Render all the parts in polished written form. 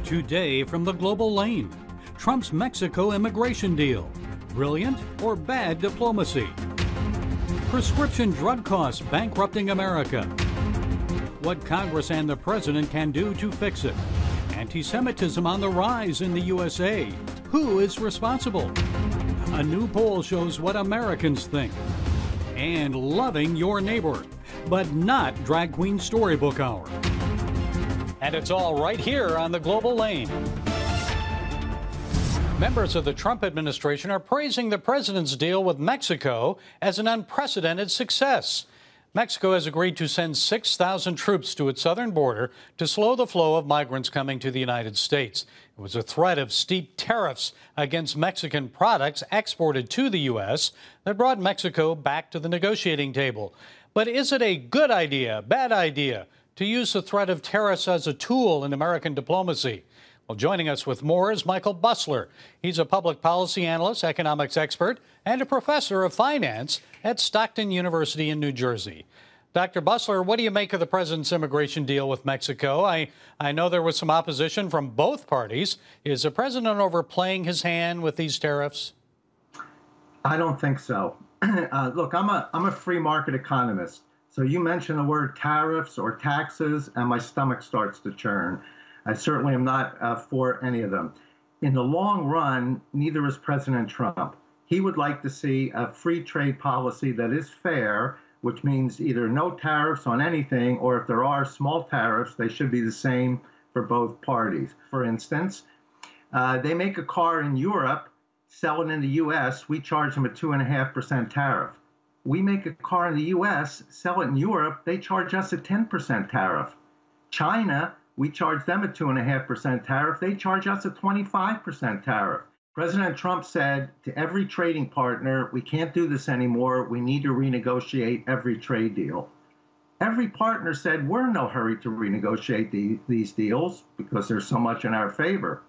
Today from the global lane, Trump's Mexico immigration deal. Brilliant or bad diplomacy? Prescription drug costs bankrupting America. What Congress and the president can do to fix it. Antisemitism on the rise in the USA. Who is responsible? A new poll shows what Americans think. And loving your neighbor, but not Drag Queen Storybook Hour. And it's all right here on the global lane. Members of the Trump administration are praising the president's deal with Mexico as an unprecedented success. Mexico has agreed to send 6,000 troops to its southern border to slow the flow of migrants coming to the United States. It was a threat of steep tariffs against Mexican products exported to the U.S. that brought Mexico back to the negotiating table. But is it a good idea, bad idea, to use the threat of tariffs as a tool in American diplomacy? Well, joining us with more is Michael Busler. He's a public policy analyst, economics expert, and a professor of finance at Stockton University in New Jersey. Dr. Busler, what do you make of the president's immigration deal with Mexico? I know there was some opposition from both parties. Is the president overplaying his hand with these tariffs? I don't think so. Look, I'm a free market economist. So you mention the word tariffs or taxes, and my stomach starts to churn. I certainly am not for any of them. In the long run, neither is President Trump. He would like to see a free trade policy that is fair, which means either no tariffs on anything, or if there are small tariffs, they should be the same for both parties. For instance, they make a car in Europe, sell it in the U.S., we charge them a 2.5% tariff. We make a car in the U.S., sell it in Europe, they charge us a 10% tariff. China, we charge them a 2.5% tariff. They charge us a 25% tariff. President Trump said to every trading partner, we can't do this anymore. We need to renegotiate every trade deal. Every partner said, we're in no hurry to renegotiate these deals because there's so much in our favor.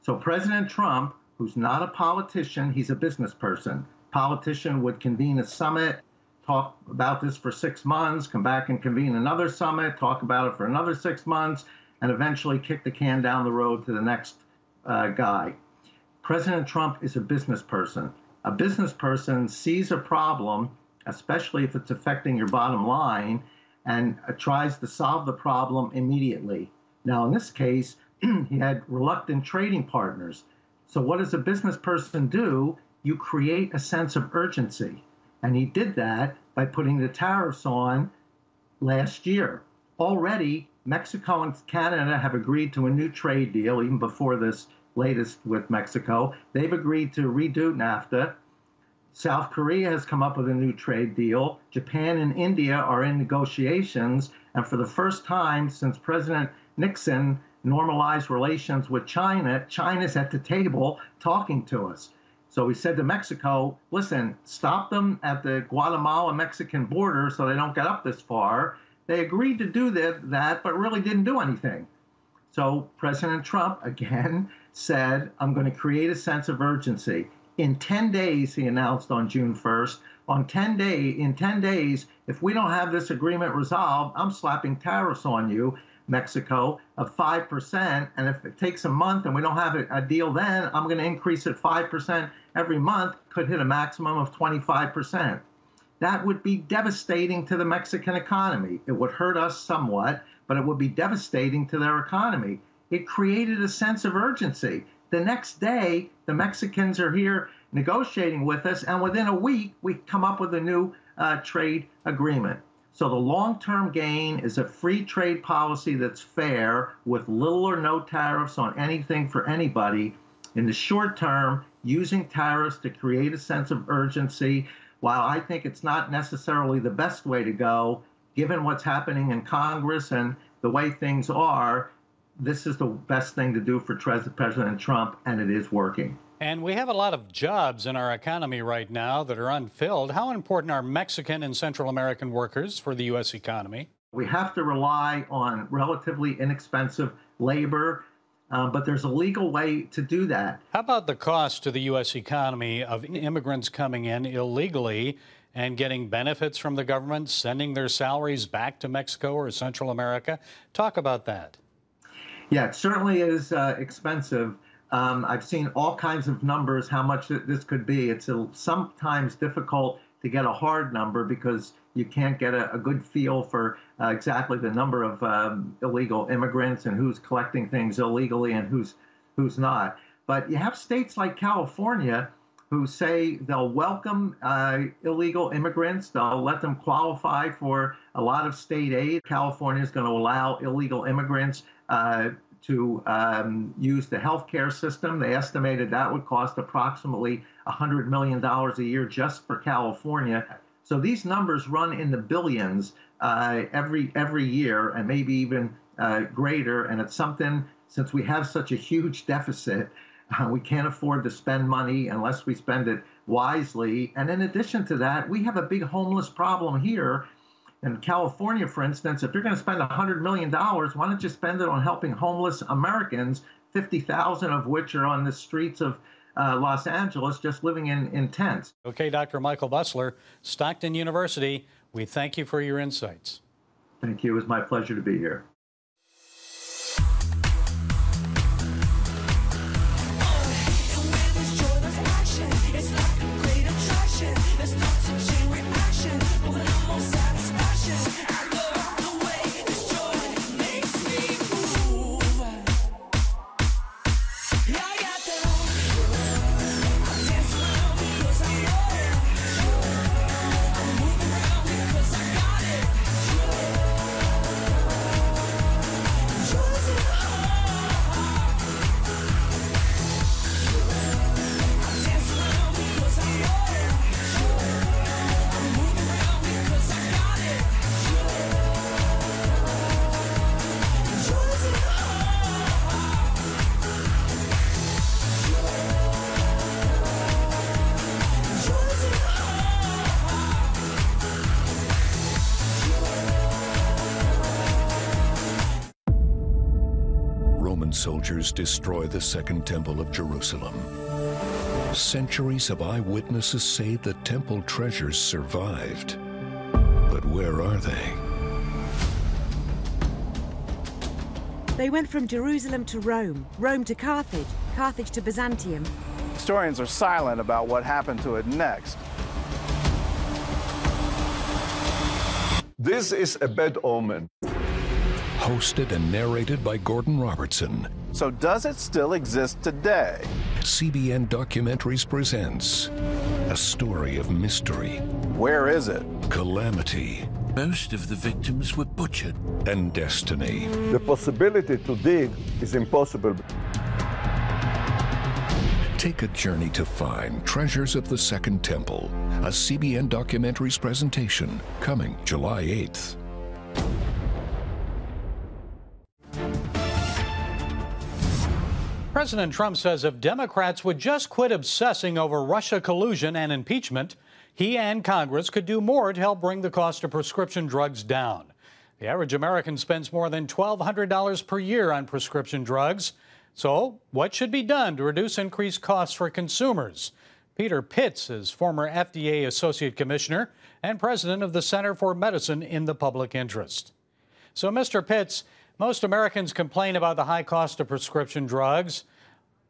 So President Trump, who's not a politician, he's a business person. Politician would convene a summit, talk about this for 6 months, come back and convene another summit, talk about it for another 6 months, and eventually kick the can down the road to the next guy. President Trump is a business person. A business person sees a problem, especially if it's affecting your bottom line, and tries to solve the problem immediately. Now, in this case, he had reluctant trading partners. So what does a business person do? You create a sense of urgency. And he did that by putting the tariffs on last year. Already, Mexico and Canada have agreed to a new trade deal, even before this latest with Mexico. They've agreed to redo NAFTA. South Korea has come up with a new trade deal. Japan and India are in negotiations. And for the first time since President Nixon normalized relations with China, China's at the table talking to us. So we said to Mexico, listen, stop them at the Guatemala-Mexican border so they don't get up this far. They agreed to do that, but really didn't do anything. So President Trump, again, said, I'm going to create a sense of urgency. In 10 days, he announced on June 1st, in 10 days, if we don't have this agreement resolved, I'm slapping tariffs on you, Mexico, of 5%. And if it takes a month and we don't have a deal then, I'm going to increase it 5% every month, could hit a maximum of 25%. That would be devastating to the Mexican economy. It would hurt us somewhat, but it would be devastating to their economy. It created a sense of urgency. The next day, the Mexicans are here negotiating with us, and within a week, we come up with a new trade agreement. So the long-term gain is a free trade policy that's fair with little or no tariffs on anything for anybody. In the short term, using tariffs to create a sense of urgency, while I think it's not necessarily the best way to go, given what's happening in Congress and the way things are, this is the best thing to do for President Trump, and it is working. And we have a lot of jobs in our economy right now that are unfilled. How important are Mexican and Central American workers for the U.S. economy? We have to rely on relatively inexpensive labor, but there's a legal way to do that. How about the cost to the U.S. economy of immigrants coming in illegally and getting benefits from the government, sending their salaries back to Mexico or Central America? Talk about that. Yeah, it certainly is expensive. I've seen all kinds of numbers, how much this could be. It's sometimes difficult to get a hard number because you can't get a good feel for exactly the number of illegal immigrants and who's collecting things illegally and who's not. But you have states like California who say they'll welcome illegal immigrants. They'll let them qualify for a lot of state aid. California is going to allow illegal immigrants to use the healthcare system. They estimated that would cost approximately $100 million a year just for California. So these numbers run in the billions every year, and maybe even greater. And it's something, since we have such a huge deficit, we can't afford to spend money unless we spend it wisely. And in addition to that, we have a big homeless problem here. In California, for instance, if you're going to spend $100 million, why don't you spend it on helping homeless Americans, 50,000 of which are on the streets of Los Angeles just living in tents. Okay, Dr. Michael Bussler, Stockton University, we thank you for your insights. Thank you. It was my pleasure to be here. Roman soldiers destroy the Second Temple of Jerusalem. Centuries of eyewitnesses say the temple treasures survived. But where are they? They went from Jerusalem to Rome, Rome to Carthage, Carthage to Byzantium. Historians are silent about what happened to it next. This is a bad omen. Hosted and narrated by Gordon Robertson. So does it still exist today? CBN Documentaries presents a story of mystery. Where is it? Calamity. Most of the victims were butchered. And destiny. The possibility to dig is impossible. Take a journey to find Treasures of the Second Temple, a CBN Documentaries presentation, coming July 8th. President Trump says if Democrats would just quit obsessing over Russia collusion and impeachment, he and Congress could do more to help bring the cost of prescription drugs down. The average American spends more than $1,200 per year on prescription drugs. So what should be done to reduce increased costs for consumers? Peter Pitts is former FDA Associate Commissioner and president of the Center for Medicine in the Public Interest. So, Mr. Pitts, most Americans complain about the high cost of prescription drugs.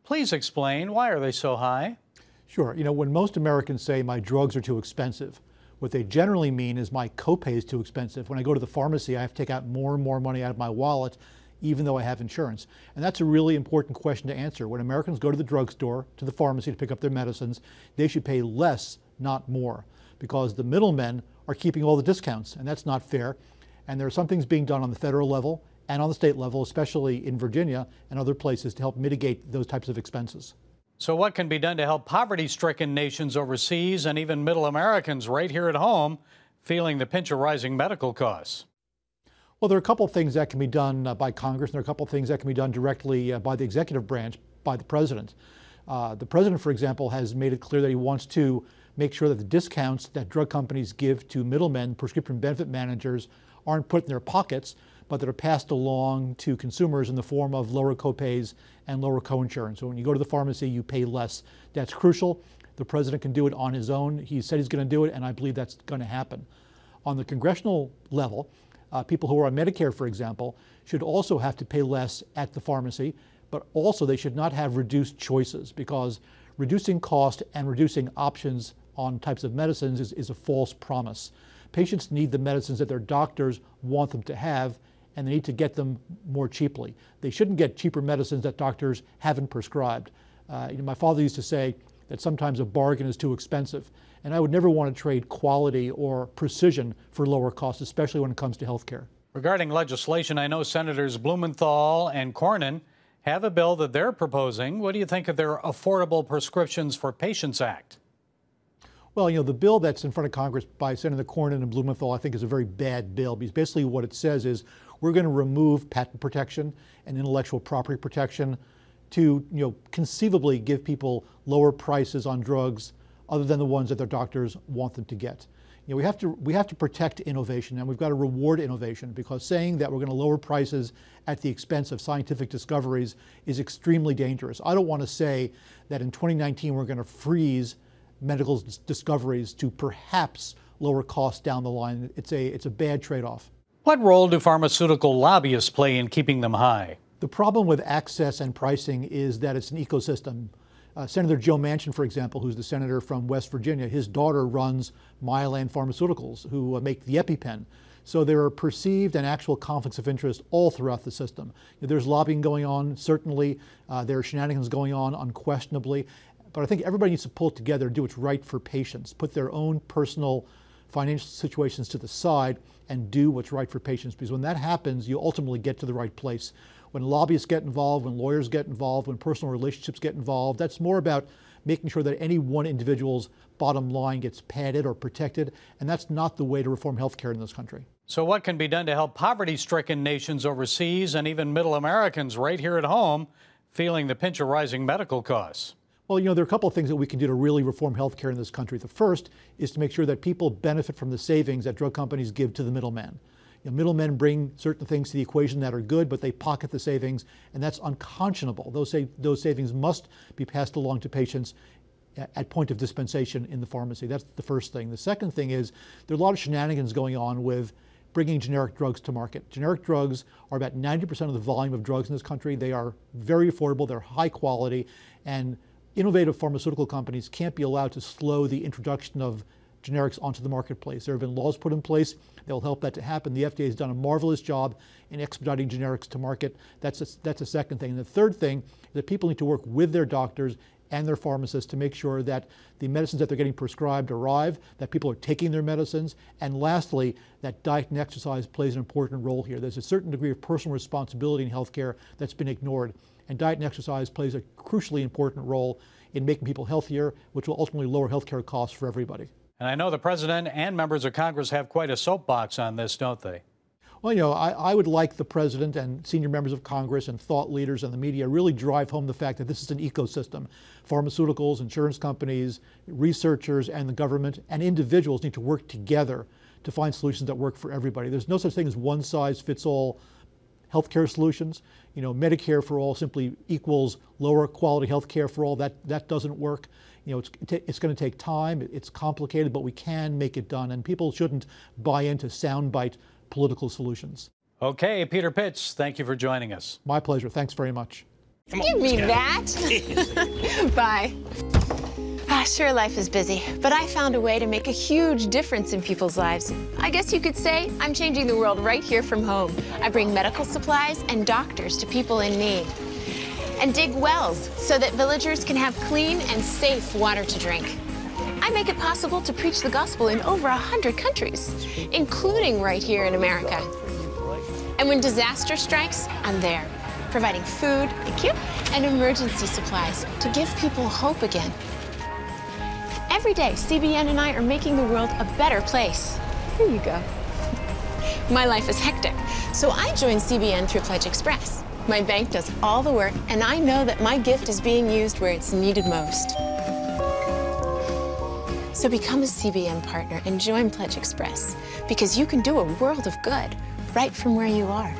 Please explain, why are they so high? Sure. You know, when most Americans say my drugs are too expensive, what they generally mean is my copay is too expensive. When I go to the pharmacy, I have to take out more and more money out of my wallet, even though I have insurance. And that's a really important question to answer. When Americans go to the drugstore, to the pharmacy to pick up their medicines, they should pay less, not more, because the middlemen are keeping all the discounts, and that's not fair. And there are some things being done on the federal level and on the state level, especially in Virginia and other places, to help mitigate those types of expenses. So what can be done to help poverty-stricken nations overseas and even middle Americans right here at home feeling the pinch of rising medical costs? Well, there are a couple of things that can be done by Congress, and there are a couple of things that can be done directly by the executive branch, by the president. The president, for example, has made it clear that he wants to make sure that the discounts that drug companies give to middlemen, prescription benefit managers, aren't put in their pockets, but that are passed along to consumers in the form of lower copays and lower coinsurance. So when you go to the pharmacy, you pay less. That's crucial. The president can do it on his own. He said he's going to do it, and I believe that's going to happen. On the congressional level, People who are on Medicare, for example, should also have to pay less at the pharmacy, but also they should not have reduced choices, because reducing cost and reducing options on types of medicines is a false promise. Patients need the medicines that their doctors want them to have, and they need to get them more cheaply. They shouldn't get cheaper medicines that doctors haven't prescribed. My father used to say that sometimes a bargain is too expensive, and I would never want to trade quality or precision for lower costs, especially when it comes to health care. Regarding legislation, I know Senators Blumenthal and Cornyn have a bill that they're proposing. What do you think of their Affordable Prescriptions for Patients Act? Well, the bill that's in front of Congress by Senator Cornyn and Blumenthal, I think, is a very bad bill, because basically what it says is we're going to remove patent protection and intellectual property protection to, conceivably give people lower prices on drugs other than the ones that their doctors want them to get. We have to protect innovation, and we've got to reward innovation, because saying that we're going to lower prices at the expense of scientific discoveries is extremely dangerous. I don't want to say that in 2019 we're going to freeze medical discoveries to perhaps lower costs down the line. It's a bad trade-off. What role do pharmaceutical lobbyists play in keeping them high? The problem with access and pricing is that it's an ecosystem. Senator Joe Manchin, for example, who's the senator from West Virginia, his daughter runs Mylan Pharmaceuticals, who make the EpiPen. So there are perceived and actual conflicts of interest all throughout the system. There's lobbying going on, certainly. There are shenanigans going on, unquestionably. But I think everybody needs to pull together and do what's right for patients, put their own personal financial situations to the side and do what's right for patients. Because when that happens, you ultimately get to the right place. When lobbyists get involved, when lawyers get involved, when personal relationships get involved, that's more about making sure that any one individual's bottom line gets padded or protected, and that's not the way to reform healthcare in this country. So what can be done to help poverty-stricken nations overseas and even middle Americans right here at home feeling the pinch of rising medical costs? Well, there are a couple of things that we can do to really reform healthcare in this country. The first is to make sure that people benefit from the savings that drug companies give to the middleman. Middlemen bring certain things to the equation that are good, but they pocket the savings, and that's unconscionable. Those savings must be passed along to patients at point of dispensation in the pharmacy. That's the first thing. The second thing is there are a lot of shenanigans going on with bringing generic drugs to market. Generic drugs are about 90% of the volume of drugs in this country. They are very affordable, they're high quality, and innovative pharmaceutical companies can't be allowed to slow the introduction of generics onto the marketplace. There have been laws put in place that will help that to happen. The FDA has done a marvelous job in expediting generics to market. That's a second thing. And the third thing is that people need to work with their doctors and their pharmacists to make sure that the medicines that they're getting prescribed arrive, that people are taking their medicines, and lastly, that diet and exercise plays an important role here. There's a certain degree of personal responsibility in healthcare that's been ignored, and diet and exercise plays a crucially important role in making people healthier, which will ultimately lower healthcare costs for everybody. And I know the president and members of Congress have quite a soapbox on this, don't they? Well, I would like the president and senior members of Congress and thought leaders and the media really drive home the fact that this is an ecosystem. Pharmaceuticals, insurance companies, researchers, and the government and individuals need to work together to find solutions that work for everybody. There's no such thing as one-size-fits-all healthcare solutions. Medicare for all simply equals lower quality healthcare for all. That doesn't work. It's going to take time. It's complicated, but we can make it done. And people shouldn't buy into soundbite political solutions. Okay, Peter Pitts, thank you for joining us. My pleasure. Thanks very much. Give me that. Bye. Sure, life is busy, but I found a way to make a huge difference in people's lives. I guess you could say I'm changing the world right here from home. I bring medical supplies and doctors to people in need, and dig wells so that villagers can have clean and safe water to drink. I make it possible to preach the gospel in over 100 countries, including right here in America. And when disaster strikes, I'm there, providing food, thank you, and emergency supplies to give people hope again. Every day, CBN and I are making the world a better place. Here you go. My life is hectic, so I joined CBN through Pledge Express. My bank does all the work, and I know that my gift is being used where it's needed most. So become a CBN partner and join Pledge Express, because you can do a world of good right from where you are.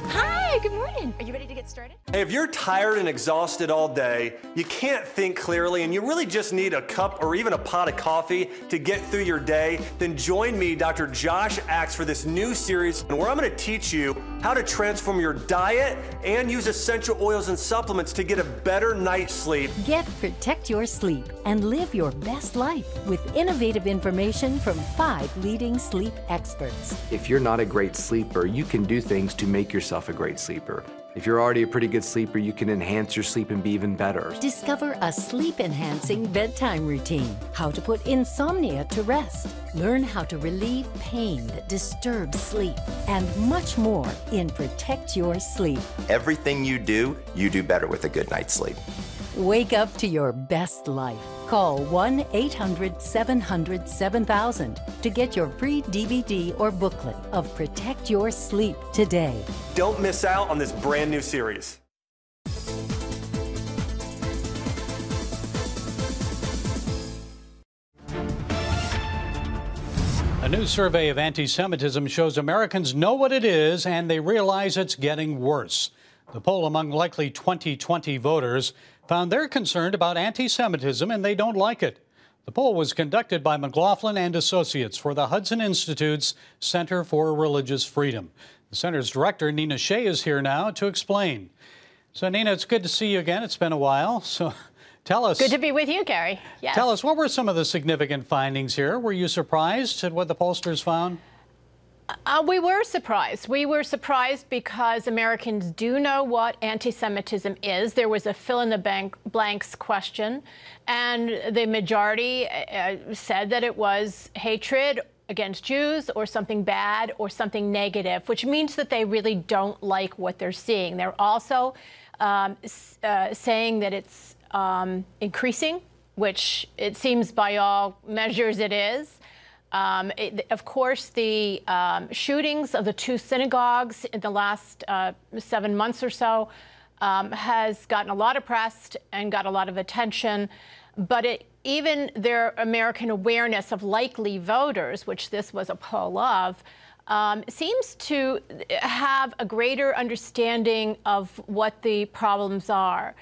Hi! Hi, good morning. Are you ready to get started? Hey, if you're tired and exhausted all day, you can't think clearly, and you really just need a cup or even a pot of coffee to get through your day, then join me, Dr. Josh Axe, for this new series where I'm going to teach you how to transform your diet and use essential oils and supplements to get a better night's sleep. Get Protect Your Sleep and live your best life with innovative information from 5 leading sleep experts. If you're not a great sleeper, you can do things to make yourself a great sleeper. If you're already a pretty good sleeper, you can enhance your sleep and be even better. Discover a sleep-enhancing bedtime routine, how to put insomnia to rest, learn how to relieve pain that disturbs sleep, and much more in Protect Your Sleep. Everything you do better with a good night's sleep. Wake up to your best life. Call 1-800-700-7000 to get your free DVD or booklet of Protect Your Sleep today. Don't miss out on this brand new series. A new survey of anti-Semitism shows Americans know what it is and they realize it's getting worse. The poll among likely 2020 voters found they're concerned about anti-Semitism and they don't like it. The poll was conducted by McLaughlin and Associates for the Hudson Institute's Center for Religious Freedom. The center's director, Nina Shea, is here now to explain. So, Nina, it's good to see you again. It's been a while. So tell us. Good to be with you, Gary. Yes. Tell us, what were some of the significant findings here? Were you surprised at what the pollsters found? We were surprised. We were surprised because Americans do know what anti-Semitism is. There was a fill-in-the-blanks question, and the majority said that it was hatred against Jews or something bad or something negative, which means that they really don't like what they're seeing. They're also saying that it's increasing, which it seems by all measures it is. Of course, the shootings of the 2 synagogues in the last 7 months or so has gotten a lot of press and got a lot of attention. But even their American awareness of likely voters, which this was a poll of, seems to have a greater understanding of what the problems are.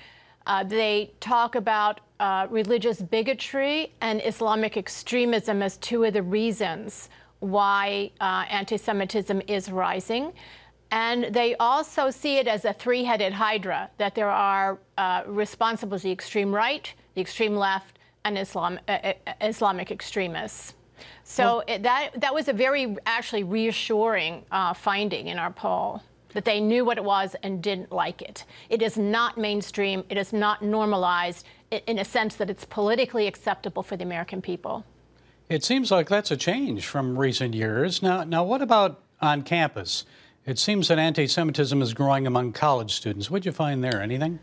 They talk about religious bigotry and Islamic extremism as 2 of the reasons why anti-Semitism is rising. And they also see it as a 3-headed hydra, that there are responsible the extreme right, the extreme left, and Islamic extremists. So that was a very actually reassuring finding in our poll, that they knew what it was and didn't like it. It is not mainstream. It is not normalized in a sense that it's politically acceptable for the American people. It seems like that's a change from recent years. Now, what about on campus? It seems that anti-Semitism is growing among college students. What did you find there? Anything?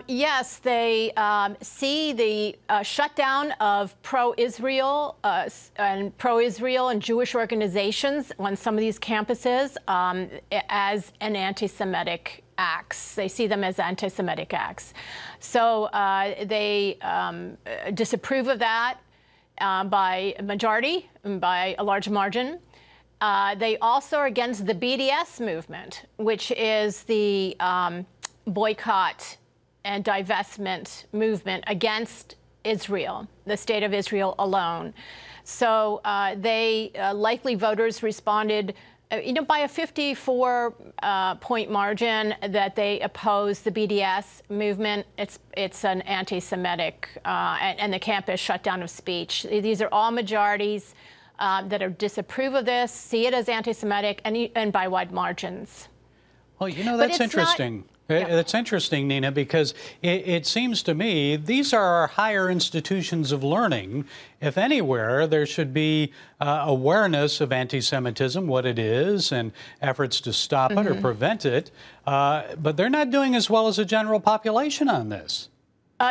Yes, they see the shutdown of pro-Israel and Jewish organizations on some of these campuses as an anti-Semitic acts. They see them as anti-Semitic acts. So they disapprove of that by a majority, by a large margin. They also are against the BDS movement, which is the boycott and divestment movement against Israel, the state of Israel alone. So likely voters responded by a 54-point margin that they oppose the BDS movement. It's an anti-Semitic, and the campus shutdown of speech. These are all majorities that are disapprove of this, see it as anti-Semitic, and by wide margins. Well, that's interesting. It's interesting, Nina, because it seems to me these are our higher institutions of learning. If anywhere, there should be awareness of anti-Semitism, what it is, and efforts to stop it or prevent it. But they're not doing as well as the general population on this.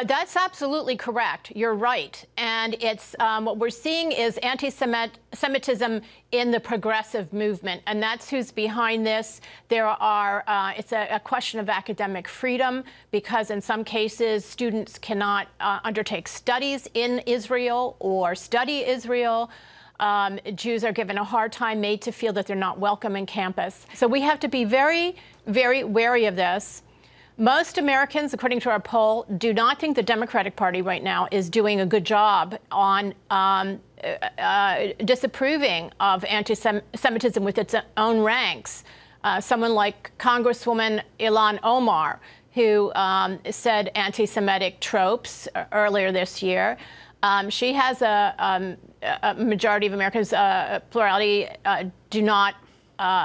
That's absolutely correct. You're right. And it's what we're seeing is anti-Semitism in the progressive movement. And that's who's behind this. There are it's a question of academic freedom, because in some cases students cannot undertake studies in Israel or study Israel. Jews are given a hard time, made to feel that they're not welcome in campus. So we have to be very, very wary of this. Most Americans, according to our poll, do not think the Democratic Party right now is doing a good job on disapproving of anti-Semitism with its own ranks. Someone like Congresswoman Ilhan Omar, who said anti-Semitic tropes earlier this year. She has a majority of Americans, plurality, do not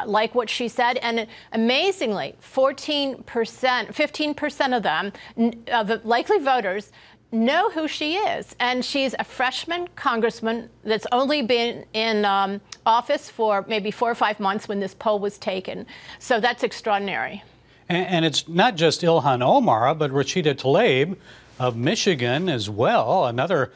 like what she said. And amazingly, 15% of them, of the likely voters, know who she is. And she's a freshman congressman that's only been in office for maybe 4 or 5 months when this poll was taken. So that's extraordinary. And it's not just Ilhan Omar, but Rashida Tlaib of Michigan as well, another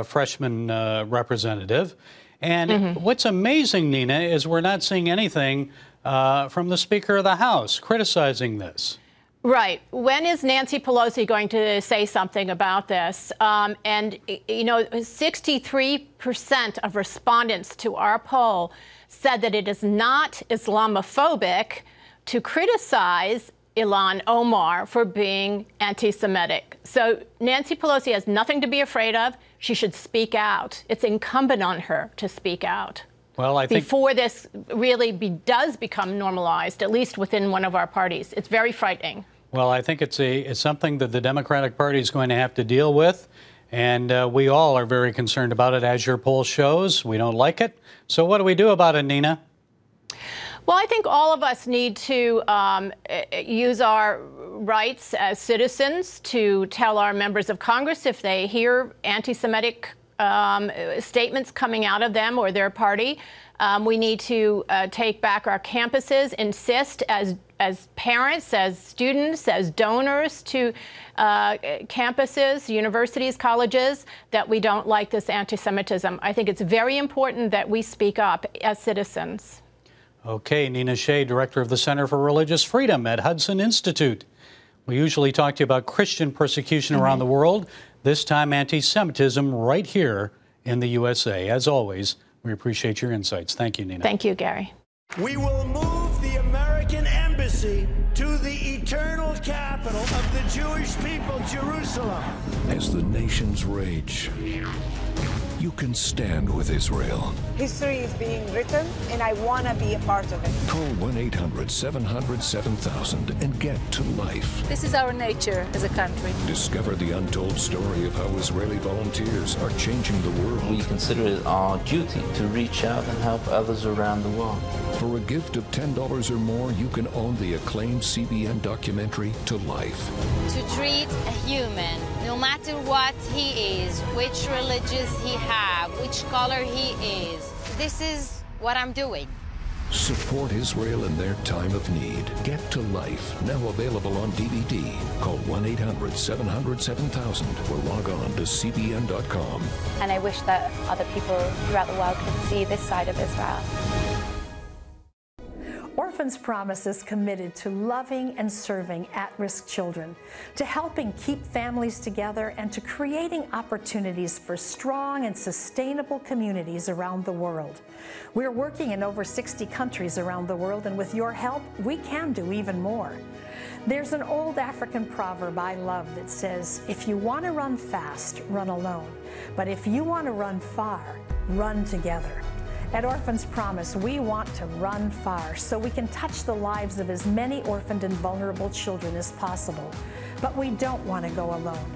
freshman representative. And what's amazing, Nina, is we're not seeing anything from the Speaker of the House criticizing this. Right. When is Nancy Pelosi going to say something about this? And, you know, 63% of respondents to our poll said that it is not Islamophobic to criticize Ilhan Omar for being anti-Semitic. So Nancy Pelosi has nothing to be afraid of. She should speak out. It's incumbent on her to speak out. Well, I think before this really does become normalized, at least within one of our parties. It's very frightening. Well, I think it's something that the Democratic Party is going to have to deal with, and we all are very concerned about it, as your poll shows. We don't like it. So what do we do about it, Nina? Well, I think all of us need to use our rights as citizens to tell our members of Congress if they hear anti-Semitic statements coming out of them or their party. We need to take back our campuses, insist as parents, as students, as donors to campuses, universities, colleges, that we don't like this anti-Semitism. I think it's very important that we speak up as citizens. Okay, Nina Shea, Director of the Center for Religious Freedom at Hudson Institute. We usually talk to you about Christian persecution around the world. This time, anti-Semitism right here in the USA. As always, we appreciate your insights. Thank you, Nina. Thank you, Gary. We will move the American embassy to the eternal capital of the Jewish people, Jerusalem. As the nations rage, you can stand with Israel. History is being written, and I want to be a part of it. Call 1-800-700-7000 and get to life. This is our nature as a country. Discover the untold story of how Israeli volunteers are changing the world. We consider it our duty to reach out and help others around the world. For a gift of $10 or more, you can own the acclaimed CBN documentary To Life. To treat a human, no matter what he is, which religion he has, which color he is. This is what I'm doing. Support Israel in their time of need. Get to Life, now available on DVD. Call 1-800-700-7000 or log on to cbn.com. And I wish that other people throughout the world could see this side of Israel. Orphans Promise is committed to loving and serving at-risk children, to helping keep families together, and to creating opportunities for strong and sustainable communities around the world. We're working in over 60 countries around the world, and with your help, we can do even more. There's an old African proverb I love that says, if you want to run fast, run alone. But if you want to run far, run together. At Orphans Promise, we want to run far so we can touch the lives of as many orphaned and vulnerable children as possible. But we don't want to go alone.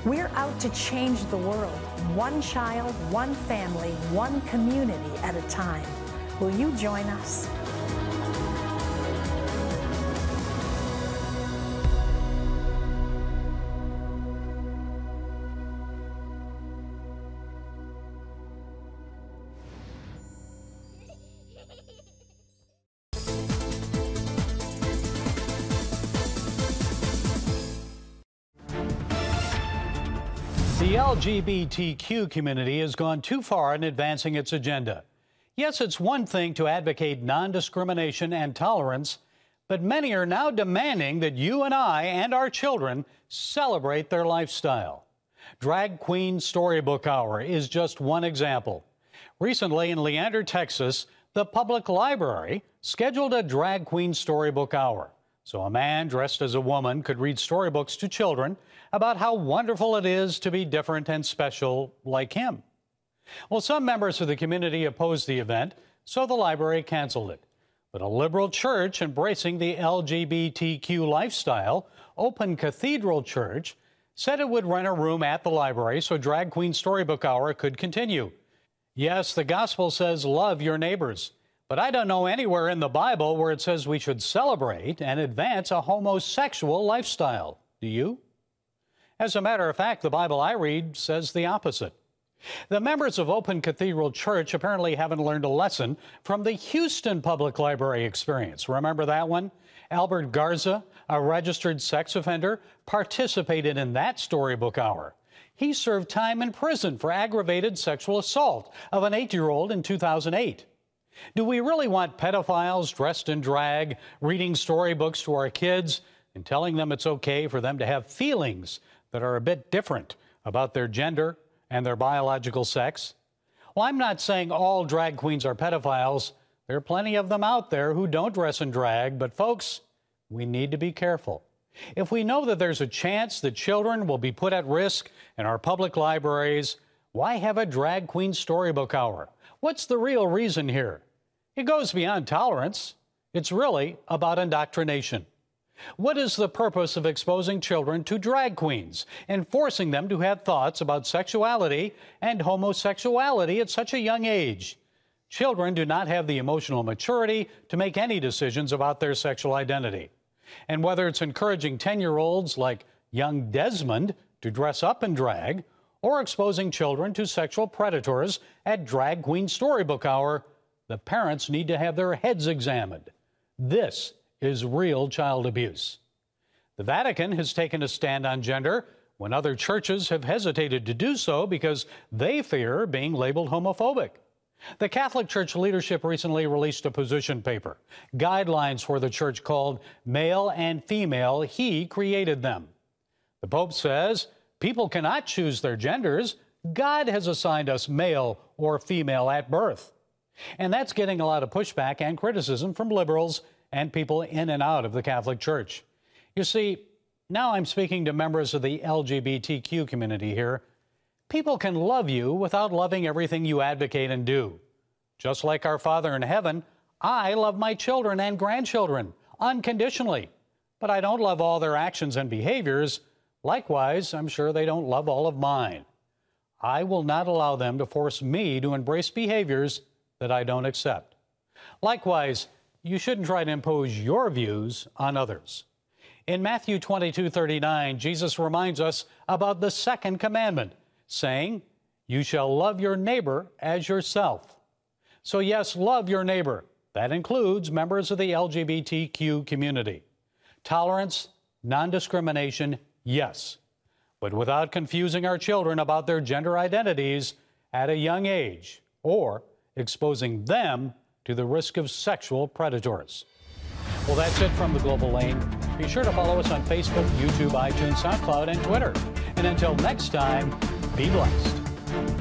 We're out to change the world, one child, one family, one community at a time. Will you join us? The LGBTQ community has gone too far in advancing its agenda. Yes, it's one thing to advocate non-discrimination and tolerance, but many are now demanding that you and I and our children celebrate their lifestyle. Drag Queen Storybook Hour is just one example. Recently in Leander, Texas, the public library scheduled a drag queen storybook hour. So a man dressed as a woman could read storybooks to children about how wonderful it is to be different and special like him. Well, some members of the community opposed the event, so the library canceled it. But a liberal church embracing the LGBTQ lifestyle, Open Cathedral Church, said it would rent a room at the library so Drag Queen Storybook Hour could continue. Yes, the gospel says love your neighbors, but I don't know anywhere in the Bible where it says we should celebrate and advance a homosexual lifestyle. Do you? As a matter of fact, the Bible I read says the opposite. The members of Open Cathedral Church apparently haven't learned a lesson from the Houston Public Library experience. Remember that one? Albert Garza, a registered sex offender, participated in that storybook hour. He served time in prison for aggravated sexual assault of an 8-year-old in 2008. Do we really want pedophiles dressed in drag, reading storybooks to our kids and telling them it's okay for them to have feelings that are a bit different about their gender and their biological sex? Well, I'm not saying all drag queens are pedophiles. There are plenty of them out there who don't dress in drag, but folks, we need to be careful. If we know that there's a chance that children will be put at risk in our public libraries, why have a drag queen storybook hour? What's the real reason here? It goes beyond tolerance. It's really about indoctrination. What is the purpose of exposing children to drag queens and forcing them to have thoughts about sexuality and homosexuality at such a young age? Children do not have the emotional maturity to make any decisions about their sexual identity. And whether it's encouraging 10-year-olds like young Desmond to dress up in drag or exposing children to sexual predators at Drag Queen Storybook Hour, the parents need to have their heads examined. This is real child abuse. The Vatican has taken a stand on gender when other churches have hesitated to do so because they fear being labeled homophobic. The Catholic Church leadership recently released a position paper, guidelines for the church called Male and Female, He Created Them. The Pope says people cannot choose their genders. God has assigned us male or female at birth. And that's getting a lot of pushback and criticism from liberals and people in and out of the Catholic Church. You see, now I'm speaking to members of the LGBTQ community here. People can love you without loving everything you advocate and do. Just like our Father in heaven, I love my children and grandchildren unconditionally, but I don't love all their actions and behaviors. Likewise, I'm sure they don't love all of mine. I will not allow them to force me to embrace behaviors that I don't accept. Likewise, you shouldn't try to impose your views on others. In Matthew 22:39, Jesus reminds us about the second commandment, saying, "You shall love your neighbor as yourself." So yes, love your neighbor. That includes members of the LGBTQ community. Tolerance, non-discrimination, yes, but without confusing our children about their gender identities at a young age or exposing them to the risk of sexual predators. Well, that's it from the Global Lane. Be sure to follow us on Facebook, YouTube, iTunes, SoundCloud, and Twitter. And until next time, be blessed.